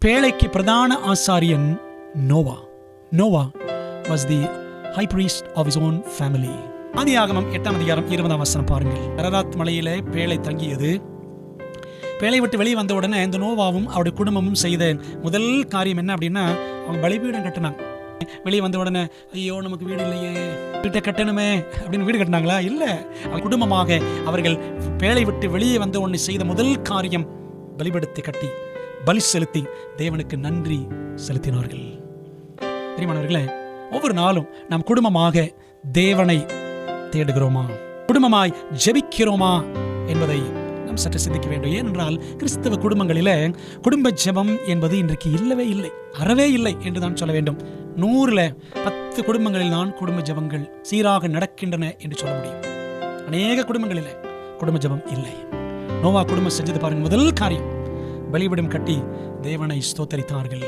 பேழைக்கு பிரதான ஆசாரியன் Noah. Noah was the high priest of his own family. ஆதியாகமம் 8ஆம் அதிகாரம் 20ஆம் வசனம் பாருங்கள். அரராத் மலையிலே பேழை தங்கியது. பேழை விட்டு வெளியே வந்த உடனே இந்த நோவாவும் அவருடைய குடும்பமும் செய்த முதல் காரியம் என்ன அப்படின்னா, அவங்க பலிபீடம் கட்டினாங்க. வெளியே வந்த உடனே ஐயோ நமக்கு வீடு இல்லையே, வீட்டை கட்டணுமே அப்படின்னு வீடு கட்டினாங்களா? இல்லை. குடும்பமாக அவர்கள் பேழை விட்டு வெளியே வந்த உடனே செய்த முதல் காரியம் பலிபீடத்தை கட்டி பலி செலுத்தி தேவனுக்கு நன்றி செலுத்தினார்கள். பிரியமானவர்களே, ஒவ்வொரு நாளும் நாம் குடும்பமாக தேவனை தேடுகிறோமா, குடும்பமாய் ஜெபிக்கிறோமா என்பதை நாம் சற்று சிந்திக்க வேண்டும். ஏனென்றால் கிறிஸ்தவ குடும்பங்களிலே குடும்ப ஜெபம் என்பது இன்றைக்கு இல்லவே இல்லை, அறவே இல்லை என்று தான் சொல்ல வேண்டும். 100ல் 10 குடும்பங்களில் தான் குடும்ப ஜெபங்கள் சீராக நடக்கின்றன என்று சொல்ல முடியும். அநேக குடும்பங்களில் குடும்ப ஜெபம் இல்லை. நோவா குடும்பம் செஞ்சது பாருங்க, முதல் காரியம் பலிபீடம் கட்டி தேவனை ஸ்தோத்தரித்தார்கள்.